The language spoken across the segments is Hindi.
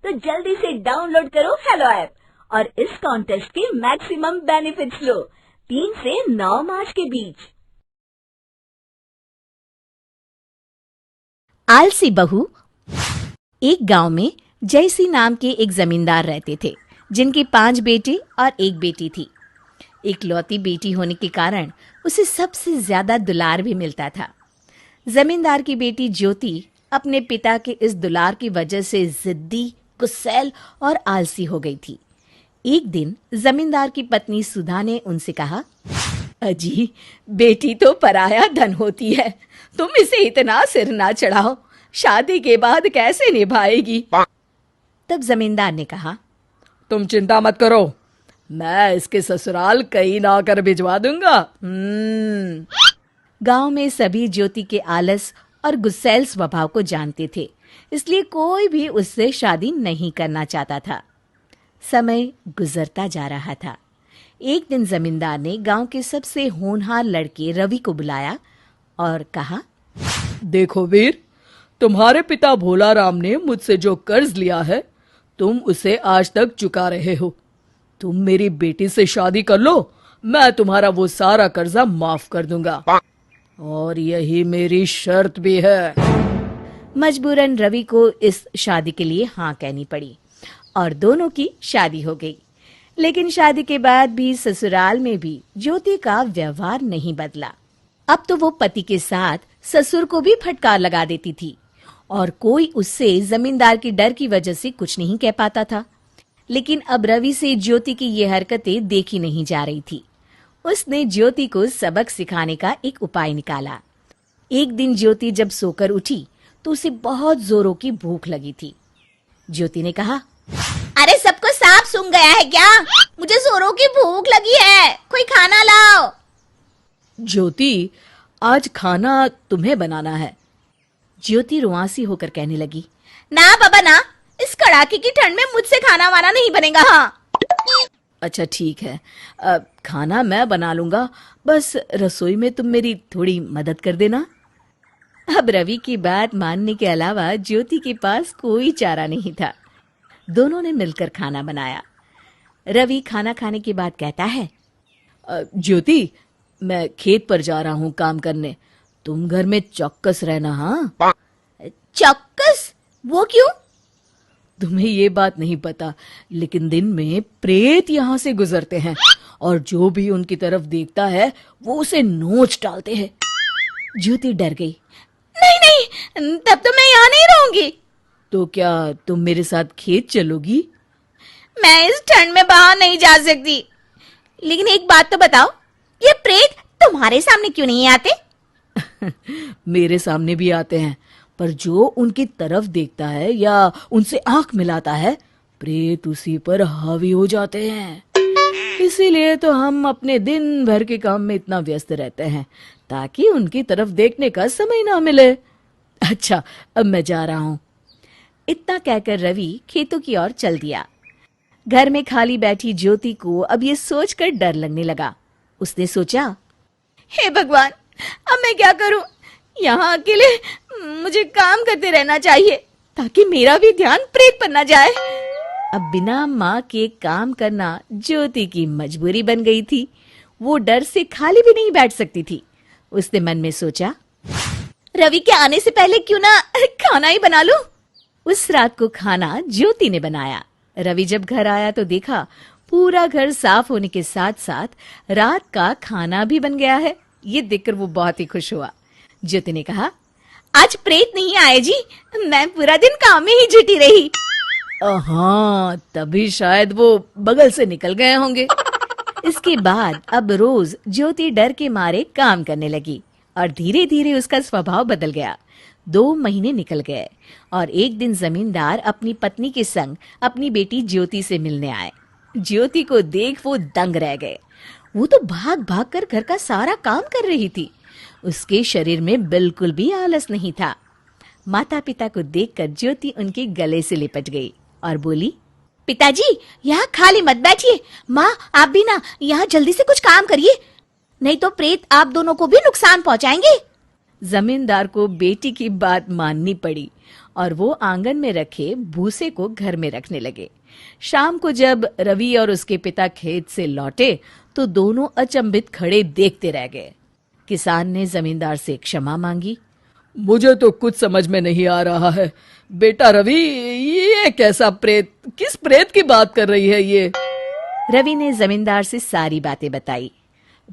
तो जल्दी से डाउनलोड करो हेलो ऐप और इस कॉन्टेस्ट के मैक्सिमम बेनिफिट्स लो 3 से 9 मार्च के बीच। आलसी बहू। एक गांव में जयसी नाम के एक जमींदार रहते थे, जिनके 5 बेटे और 1 बेटी थी। इकलौती बेटी होने के कारण उसे सबसे ज्यादा दुलार भी मिलता था। जमींदार की बेटी ज्योति अपने पिता के इस दुलार की वजह से जिद्दी, गुस्सैल और आलसी हो गई थी। एक दिन जमींदार की पत्नी सुधा ने उनसे कहा, अजी, बेटी तो पराया धन होती है, तुम इसे इतना सिर ना चढ़ाओ, शादी के बाद कैसे निभाएगी। तब जमींदार ने कहा, तुम चिंता मत करो, मैं इसके ससुराल कहीं ना कर भिजवा दूंगा। गांव में सभी ज्योति के आलस और गुस्सैल स्वभाव को जानते थे, इसलिए कोई भी उससे शादी नहीं करना चाहता था। समय गुजरता जा रहा था। एक दिन जमींदार ने गांव के सबसे होनहार लड़के रवि को बुलाया और कहा, देखो वीर, तुम्हारे पिता भोला राम ने मुझसे जो कर्ज लिया है, तुम उसे आज तक चुका रहे हो। तुम मेरी बेटी से शादी कर लो, मैं तुम्हारा वो सारा कर्जा माफ कर दूंगा, और यही मेरी शर्त भी है। मजबूरन रवि को इस शादी के लिए हाँ कहनी पड़ी और दोनों की शादी हो गई। लेकिन शादी के बाद भी ससुराल में भी ज्योति का व्यवहार नहीं बदला। अब तो वो पति के साथ ससुर को भी फटकार लगा देती थी और कोई उससे जमींदार की डर की वजह से कुछ नहीं कह पाता था। लेकिन अब रवि से ज्योति की ये हरकतें देखी नहीं जा रही थी। उसने ज्योति को सबक सिखाने का एक उपाय निकाला। एक दिन ज्योति जब सोकर उठी तो उसे बहुत जोरों की भूख लगी थी। ज्योति ने कहा, अरे सबको सांप सूंघ गया है क्या? मुझे जोरों की भूख लगी है, कोई खाना लाओ। ज्योति, आज खाना तुम्हें बनाना है। ज्योति रुआंसी होकर कहने लगी, ना बाबा ना, इस कड़ाके की ठंड में मुझसे खाना वाना नहीं बनेगा। हाँ, अच्छा ठीक है, खाना मैं बना लूंगा, बस रसोई में तुम मेरी थोड़ी मदद कर देना। अब रवि की बात मानने के अलावा ज्योति के पास कोई चारा नहीं था। दोनों ने मिलकर खाना बनाया। रवि खाना खाने के बाद कहता है, ज्योति, मैं खेत पर जा रहा हूँ काम करने, तुम घर में चौकस रहना। हाँ, चौकस? वो क्यों? तुम्हें ये बात नहीं पता, लेकिन दिन में प्रेत यहाँ से गुजरते हैं और जो भी उनकी तरफ देखता है वो उसे नोच डालते हैं। ज्योति डर गई। नहीं नहीं, तब तो मैं यहाँ नहीं रहूंगी। तो क्या तुम मेरे साथ खेत चलोगी? मैं इस ठंड में बाहर नहीं जा सकती। लेकिन एक बात तो बताओ, ये प्रेत तुम्हारे सामने क्यों नहीं आते? मेरे सामने भी आते हैं, पर जो उनकी तरफ देखता है या उनसे आंख मिलाता है, प्रेत उसी पर हावी हो जाते हैं। इसीलिए तो हम अपने दिन भर के काम में इतना व्यस्त रहते हैं ताकि उनकी तरफ देखने का समय ना मिले। अच्छा, अब मैं जा रहा हूँ। इतना कहकर रवि खेतों की ओर चल दिया। घर में खाली बैठी ज्योति को अब ये सोचकर डर लगने लगा। उसने सोचा, हे भगवान, अब मैं क्या करूं? यहाँ अकेले मुझे काम करते रहना चाहिए ताकि मेरा भी ध्यान प्रेत पर न जाए। अब बिना माँ के काम करना ज्योति की मजबूरी बन गई थी। वो डर से खाली भी नहीं बैठ सकती थी। उसने मन में सोचा, रवि के आने से पहले क्यों ना खाना ही बना लूं। उस रात को खाना ज्योति ने बनाया। रवि जब घर आया तो देखा पूरा घर साफ होने के साथ साथ रात का खाना भी बन गया है। ये देखकर वो बहुत ही खुश हुआ। ज्योति ने कहा, आज प्रेत नहीं आए जी, मैं पूरा दिन काम में ही जुटी रही। हाँ, तभी शायद वो बगल से निकल गए होंगे। इसके बाद अब रोज ज्योति डर के मारे काम करने लगी और धीरे धीरे उसका स्वभाव बदल गया। 2 महीने निकल गए और एक दिन जमींदार अपनी पत्नी के संग अपनी बेटी ज्योति से मिलने आए। ज्योति को देख वो दंग रह गए। वो तो भाग भाग कर घर का सारा काम कर रही थी। उसके शरीर में बिल्कुल भी आलस नहीं था। माता पिता को देखकर ज्योति उनके गले से लिपट गई और बोली, पिताजी, यहाँ खाली मत बैठिए। माँ, आप भी ना यहाँ जल्दी से कुछ काम करिए, नहीं तो प्रेत आप दोनों को भी नुकसान पहुँचाएंगे। जमींदार को बेटी की बात माननी पड़ी और वो आंगन में रखे भूसे को घर में रखने लगे। शाम को जब रवि और उसके पिता खेत से लौटे तो दोनों अचंभित खड़े देखते रह गए। किसान ने जमींदार से क्षमा मांगी। मुझे तो कुछ समझ में नहीं आ रहा है। बेटा रवि, ये कैसा प्रेत, किस प्रेत की बात कर रही है ये? रवि ने जमींदार से सारी बातें बताई।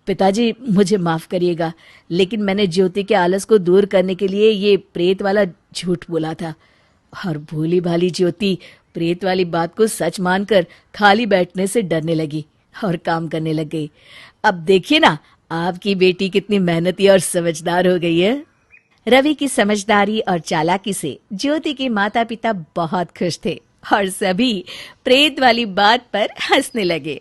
पिताजी, मुझे माफ करिएगा, लेकिन मैंने ज्योति के आलस को दूर करने के लिए ये प्रेत वाला झूठ बोला था, और भोली भाली ज्योति प्रेत वाली बात को सच मानकर खाली बैठने से डरने लगी और काम करने लग गई। अब देखिए ना, आपकी बेटी कितनी मेहनती और समझदार हो गई है। रवि की समझदारी और चालाकी से ज्योति के माता पिता बहुत खुश थे और सभी प्रेत वाली बात पर हंसने लगे।